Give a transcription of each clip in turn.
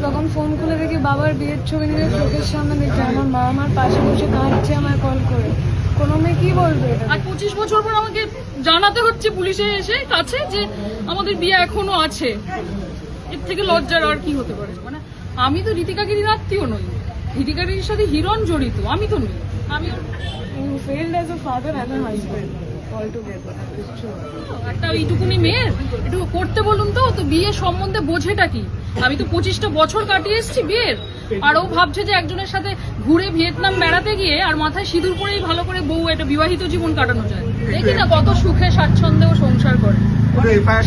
তখন ফোন খুলে দেখি বাবার বিয়ের ছবি নিয়ে চোখের সামনে দেখি আমার মা আমার পাশে বসে কাঁদছে আমায় কল করে। কোনো মেয়ে কি বলবে এটা? আর 25 বছর পর আমাকে জানাতে হচ্ছে পুলিশে এসে কাছে যে আমাদের বিয়ে এখনো আছে। এর থেকে লজ্জার আর কি হতে পারে? মানে আমি তো ঋতিকাগিরির আত্মীয় নই, ঋতিকাগিরির সাথে হিরণ জড়িত, আমি তো নই। আমি You failed as a father and a husband altogether. It's true. একটা এইটুকুনি মেয়ের একটু করতে বলুন তো, তো বিয়ে সম্বন্ধে বোঝেটা কি? আমি তো 25টা বছর কাটিয়ে এসেছি বিয়ের, আর ও ভাবছে যে একজনের সাথে ঘুরে ভিয়েতনাম বেড়াতে গিয়ে আর মাথায় সিঁদুর পরেই ভালো করে বউ একটা বিবাহিত জীবন কাটানো যায়। দেখি না কত সুখে স্বাচ্ছন্দ্যে ও সংসার করে।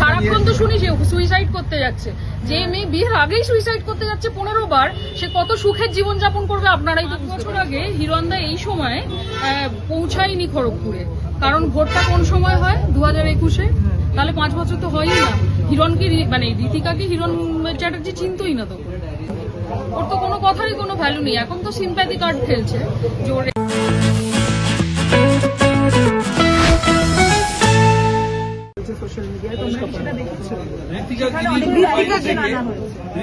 সারাক্ষণ তো শুনি সে সুইসাইড করতে যাচ্ছে। যে মেয়ে বিয়ের আগেই সুইসাইড করতে যাচ্ছে 15 বার, সে কত সুখের জীবন যাপন করবে আপনারাই। 2 বছর আগে হিরণদা এই সময় পৌঁছায়নি খড়গপুরে, কারণ ভোটটা কোন সময় হয়? 2021-এ। তাহলে 5 বছর তো হয়ই না। হিরণকে মানে ঋতিকাকে হিরণ চ্যাটার্জি চিনতই না তখন। ওর তো কোনো কথারই কোনো ভ্যালু নেই। এখন তো সিম্প্যাথি কার্ড খেলছে যে ওর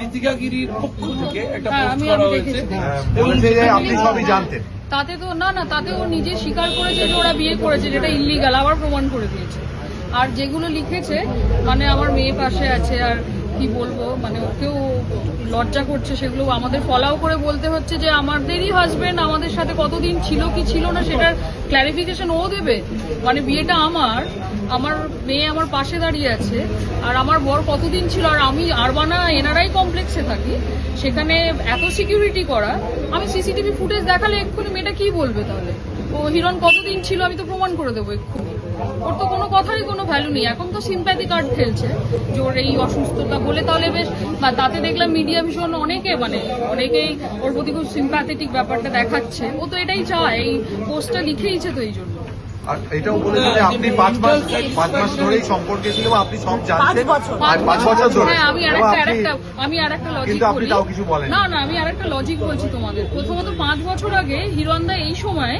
ঋতিকাগিরির পক্ষ থেকে একটা পোস্ট আমি করা হয়েছে, দেখেছি। আপনি সবই জানতেন। তাতে তো না, তাতে ও নিজে স্বীকার করেছে যে ওরা বিয়ে করেছে, যেটা ইল্লিগাল, আবার প্রমাণ করে দিয়েছে। আর যেগুলো লিখেছে মানে আমার মেয়ে পাশে আছে, আর কি বলবো, মানে ওকেও লজ্জা করছে, সেগুলো আমাদের ফলাও করে বলতে হচ্ছে যে আমাদেরই হাজবেন্ড আমাদের সাথে কতদিন ছিল কি ছিল না সেটার ক্ল্যারিফিকেশন ও দেবে। মানে বিয়েটা আমার মেয়ে আমার পাশে দাঁড়িয়ে আছে, আর আমার বর কতদিন ছিল। আর আমি আরবানা এনআরআই কমপ্লেক্সে থাকি, সেখানে এত সিকিউরিটি করা, আমি সিসিটিভি ফুটেজ দেখালে এক্ষুনি মেয়েটা কি বলবে? তাহলে ও হিরণ কতদিন ছিল আমি তো প্রমাণ করে দেবো এক্ষুনি। ওর তো কোনো কথারই কোনো ভ্যালু নেই। এখন তো সিম্প্যাথি কার্ড খেলছে যে ওর এই অসুস্থতা বলে। তাহলে বেশ, বা তাতে দেখলাম মিডিয়া ভীষণ অনেকেই ওর প্রতি খুব সিম্প্যাথেটিক ব্যাপারটা দেখাচ্ছে। ও তো এটাই চায়, এই পোস্টটা লিখেইছে তো এই জন্য। আর এটাও বলেছেন যে আপনি 5 মাস ধরেই সম্পর্কে ছিল, আপনি সব জানতেন। আর 5 বছর ধরে। হ্যাঁ, আমি আরেকটা লজিক কিন্তু আপনি বলি। তাও কিছু বলেন না, আমি আরেকটা লজিক বলছি তোমাদের। প্রথমত 5 বছর আগে হিরণদা এই সময়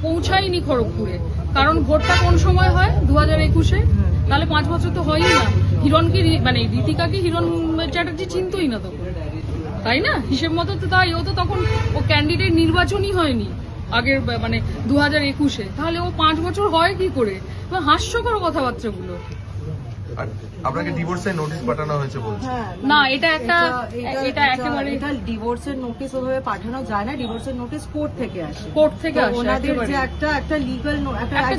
পৌঁছায়নি খড়গপুরে, কারণ ভোটটা কোন সময় হয়? 2021-এ। তাহলে 5 বছর তো হয়ই না। হিরণকে মানে ঋতিকাকে হিরণ চ্যাটার্জি চিনতই না তখন, তাই না? হিসেব মতো তো তাই। ও তো তখন ও ক্যান্ডিডেট নির্বাচনই হয়নি আগের মানে 2021-এ। তাহলে ও 5 বছর হয় কি করে? হাস্যকর কথাবার্তাগুলো। আর আপনাকে ডিভোর্সের নোটিশ পাঠানো হয়েছে বলছে। না, এটা একেবারে ডিভোর্সের নোটিশ ওভাবে পাঠানো যায় না। ডিভোর্সের নোটিশ কোর্ট থেকে আসে। কোর্ট থেকে আসে ওনাদের একেবারে। যে একটা লিগ্যাল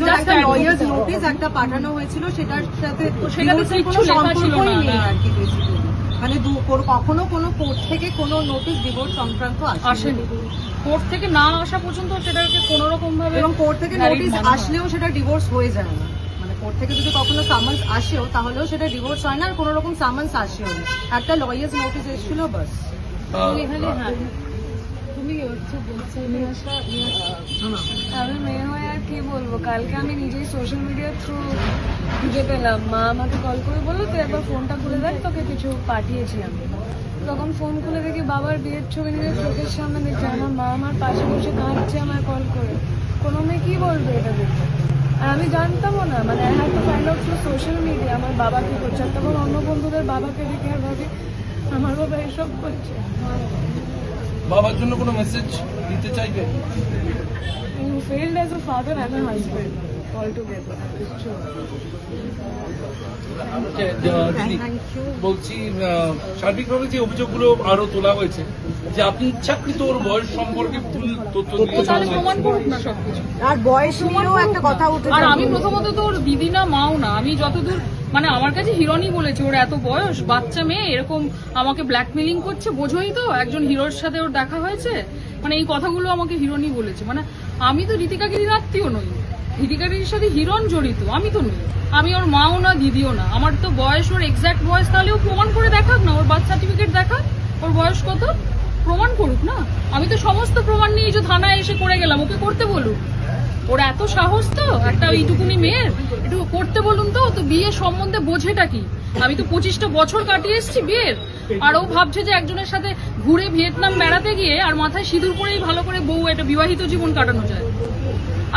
just একটা লয়ার্স advocacy নোটিশ একটা পাঠানো হয়েছিল, সেটার সাথে সেটাতে divorce এর কিচ্ছু কোনো লেখা ছিল সম্পর্কই না, নেই না। আর কি। বেসিক্যালি মানে কখনো কোনো কোর্ট থেকে কোনো নোটিশ ডিভোর্স সংক্রান্ত আসেনি। কোর্ট থেকে না আসা পর্যন্ত সেটাকে কোনো রকম ভাবে, এবং কোর্ট থেকে নোটিশ আসলেও সেটা ডিভোর্স হয়ে যায় না। মানে কোর্ট থেকে যদি কখনো সামান্স আসেও তাহলেও সেটা ডিভোর্স হয় না, আর কোনো রকম সামান্স আসেও না। একটা লয়ার্স নোটিশ এসেছিল বাস। তুমি হচ্ছে বলছো আমি মেয়ে হয়ে আর কি বলবো। কালকে আমি নিজেই সোশ্যাল মিডিয়ার থ্রু খুঁজে পেলাম। মা আমাকে কল করে বললো তুই একবার ফোনটা খুলে দেখ, তোকে কিছু পাঠিয়েছি আমি। তখন ফোন খুলে দেখি বাবার বিয়ের ছবি নিয়ে চোখের সামনে দেখি আমার মা আমার পাশে বসে কাঁদছে আমায় কল করে। কোনো মেয়ে কি বলবে এটা দেখে? আর আমি জানতামও না, মানে I have to find out through social media আমার বাবা কি করছে। আর তখন অন্য বন্ধুদের বাবাকে দেখে আর ভাবি আমার বাবা এসব করছে। বাবার জন্য কোনো মেসেজ দিতে চাইবে? You failed as a father and a husband altogether. It's true. দিদি বলছি, সার্বিকভাবে যে অভিযোগগুলো আরো তোলা হয়েছে যে আপনি ইচ্ছাকৃত ওর বয়স সম্পর্কে ভুল তথ্য ও তাহলে দিয়েছেন। প্রমাণ করুক না সবকিছু। আর বয়স নিয়েও একটা কথা উঠে আর আমি প্রথমত তো ওর দিদি না মাও না। আমি যতদূর মানে আমার কাছে হিরণই বলেছে ওর এত বয়স, বাচ্চা মেয়ে এরকম আমাকে ব্ল্যাকমেলিং করছে। বোঝোই তো একজন হিরোর সাথে ওর দেখা হয়েছে, মানে এই কথাগুলো আমাকে হিরণই বলেছে। মানে আমি তো ঋতিকাগিরির আত্মীয় নই, ঋতিকাগিরির সাথে হিরণ জড়িত, আমি তো নই। আমি ওর মাও না দিদিও না। আমার তো বয়স, ওর এক্সাক্ট বয়স তাহলে ও প্রমাণ করে দেখাক না, ওর বার্থ সার্টিফিকেট দেখাক, ওর বয়স কত প্রমাণ করুক না। আমি তো সমস্ত প্রমাণ নিয়ে যে থানায় এসে করে গেলাম, ওকে করতে বলুক। ওর এত সাহস তো একটা এইটুকুনি মেয়ের একটু করতে বলুন তো, তো বিয়ে সম্বন্ধে বোঝেটা কি? আমি তো 25টা বছর কাটিয়ে এসেছি বিয়ের, আর ও ভাবছে যে একজনের সাথে ঘুরে ভিয়েতনাম বেড়াতে গিয়ে আর মাথায় সিঁদুর পরেই ভালো করে বউ একটা বিবাহিত জীবন কাটানো যায়।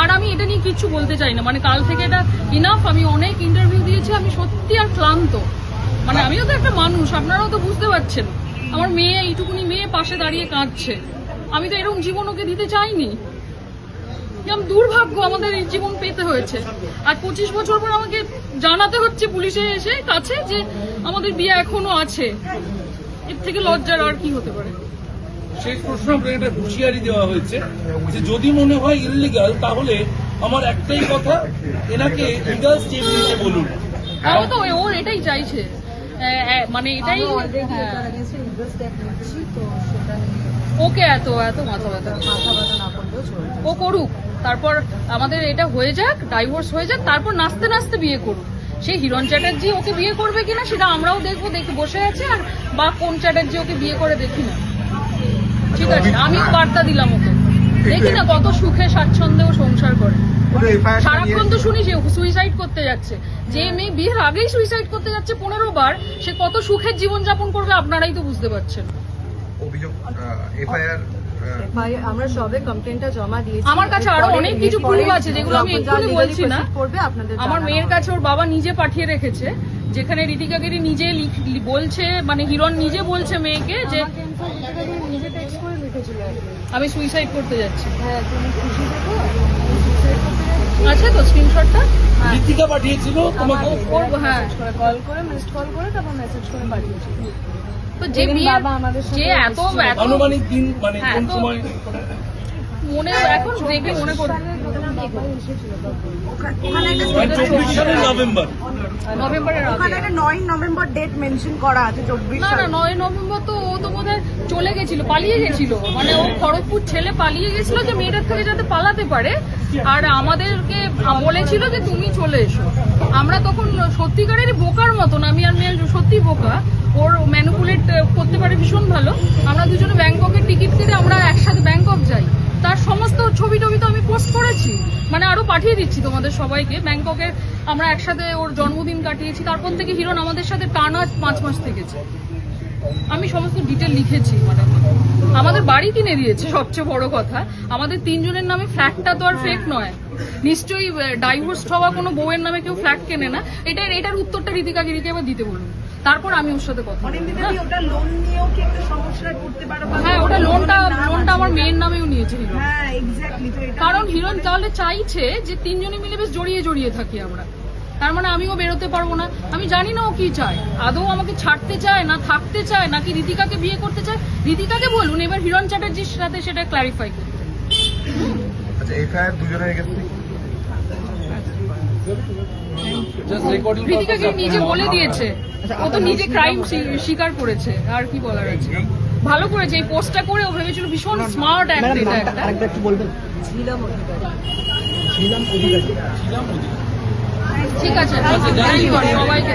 আর আমি এটা নিয়ে কিচ্ছু বলতে চাই না। মানে কাল থেকে এটা ইনাফ। আমি অনেক ইন্টারভিউ দিয়েছি, আমি সত্যি আর ক্লান্ত। মানে আমিও তো একটা মানুষ, আপনারাও তো বুঝতে পারছেন। আমার মেয়ে, এইটুকুনি মেয়ে পাশে দাঁড়িয়ে কাঁদছে। আমি তো এরকম জীবন ওকে দিতে চাইনি। কিরকম দুর্ভাগ্য আমাদের এই জীবন পেতে হয়েছে। আর 25 বছর পর আমাকে জানাতে হচ্ছে পুলিশে এসে কাছে যে আমাদের বিয়ে এখনো আছে। এর থেকে লজ্জার আর কি হতে পারে? শেষ প্রশ্ন, আপনাকে একটা হুঁশিয়ারি দেওয়া হয়েছে যে যদি মনে হয় ইললিগাল তাহলে আমার একটাই কথা, এনাকে লিগাল স্টেপ নিতে বলুন। তাও তো ওর এটাই চাইছে, মানে এটাই হ্যাঁ। ওকে এত মাথা ব্যথা না করলেও চলবে। ও করুক, তারপর আমাদের এটা হয়ে যাক, ডাইভোর্স হয়ে যাক, তারপর নাচতে নাচতে বিয়ে করুক। সেই হিরণ চ্যাটার্জি ওকে বিয়ে করবে কিনা সেটা আমরাও দেখবো, দেখে বসে আছে। আর বা কোন চ্যাটার্জি ওকে বিয়ে করে দেখি না, ঠিক আছে? আমিও বার্তা দিলাম ওকে, দেখি না কত সুখে স্বাচ্ছন্দ্যে ও সংসার করে। সারাক্ষণ তো শুনি যে সুইসাইড করতে যাচ্ছে। যে মেয়ে বিয়ের আগেই সুইসাইড করতে যাচ্ছে 15 বার, সে কত সুখের জীবন যাপন করবে আপনারাই তো বুঝতে পারছেন। অভিযোগ এফআইআর ভাই আমরা সবে কমপ্লেনটা জমা দিয়েছি। আমার কাছে আরো অনেক কিছু প্রুফ আছে যেগুলো আমি এক্ষুনি বলছি না। করবে আপনাদের আমার মেয়ের কাছে ওর বাবা নিজে পাঠিয়ে রেখেছে, যেখানে ঋতিকা গিরি নিজে বলছে, মানে হিরণ নিজে বলছে মেয়েকে যে আমাকে in fact ঋতিকা দি নিজে টেক্সট করে লিখেছিল একদিন। আমি সুইসাইড করতে যাচ্ছি। হ্যাঁ, তুমি খুশি দেখো, সুইসাইড করতে যাচ্ছি। আছে তো স্ক্রিনশটটা? ঋতিকা পাঠিয়েছিল তোমাকে? ওর হ্যাঁ, কল করে মিসড কল করে তারপর মেসেজ করে পাঠিয়েছি। তো যে যেদিন বিয়ে বাবা আমাদের সাথে যে এত এত আনুমানিক দিন মানে হ্যাঁ, কোন তো- সময়? মনে এখন দেখে মনে করে বাবা এসেছিল তখন। ওখানে একটা 24 সালের নভেম্বর। নভেম্বরের ওখানে আগে। একটা 9 নভেম্বর ডেট মেনশন করা আছে 24 না সাল। না 9 নভেম্বর তো ও তো বোধহয় চলে গেছিল, পালিয়ে গেছিল। মানে ও খড়গপুর ছেলে পালিয়ে গেছিল যে মেয়েটার থেকে যাতে পালাতে পারে, আর আমাদেরকে বলেছিল যে তুমি চলে এসো। আমরা তখন সত্যিকারেরই বোকার মতন, আমি আর মেয়ে সত্যি বোকা, ওর ম্যানিপুলেট করতে পারে ভীষণ ভালো। আমরা দুজনে ব্যাংককের টিকিট কেটে আমরা একসাথে ব্যাংকক যাই। তার সমস্ত ছবি টবি তো আমি পোস্ট করেছি, মানে আরো পাঠিয়ে দিচ্ছি তোমাদের সবাইকে। ব্যাংককে আমরা একসাথে ওর জন্মদিন কাটিয়েছি, তারপর থেকে হিরণ আমাদের সাথে টানা 5 মাস থেকেছে। আমি সমস্ত ডিটেল লিখেছি। মানে আমাদের বাড়ি কিনে দিয়েছে, সবচেয়ে বড় কথা। আমাদের 3 জনের নামে ফ্ল্যাটটা তো আর ফেক নয়। নিশ্চয়ই ডাইভোর্স হওয়া কোনো বউয়ের নামে কেউ ফ্ল্যাট কেনে না। এটার উত্তরটা ঋতিকা গিরিকে এবার দিতে বলুন, তারপর আমি ওর সাথে কথা বলবো। অনিন্দিতা দি, ওটা লোন নিয়েও কি একটা সমস্যায় পড়তে পারো? বা হ্যাঁ, ওটা লোনটা নাম আছে। আমার মেয়ের নামেও নিয়েছে হিরণ। হ্যাঁ এক্স্যাক্টলি। তো এটা কারণ হিরণ তাহলে চাইছে যে 3 জনে মিলে বেশ জড়িয়ে থাকি আমরা। তার মানে আমিও বেরোতে পারবো না। আমি জানি না ও কি চায়, আদৌ আমাকে ছাড়তে চায় না থাকতে চায়, নাকি ঋতিকাকে বিয়ে করতে চায়। ঋতিকাকে বলুন এবার হিরণ চ্যাটার্জির সাথে সেটা ক্লারিফাই করতে। আচ্ছা এফআইআর দুজনের এগেন্স্টে জাস্ট রেকর্ডিং ঋতিকাকে নিজে বলে দিয়েছে, ও তো নিজে ক্রাইম স্বীকার করেছে। আর কি বলার আছে? ভালো করেছে এই পোস্টটা করে। ও ভেবেছিল ভীষণ স্মার্ট অ্যাক্ট এটা একটা। ঝিলাম অধিকারী। ঠিক আছে, থ্যাংক ইউ সবাইকে।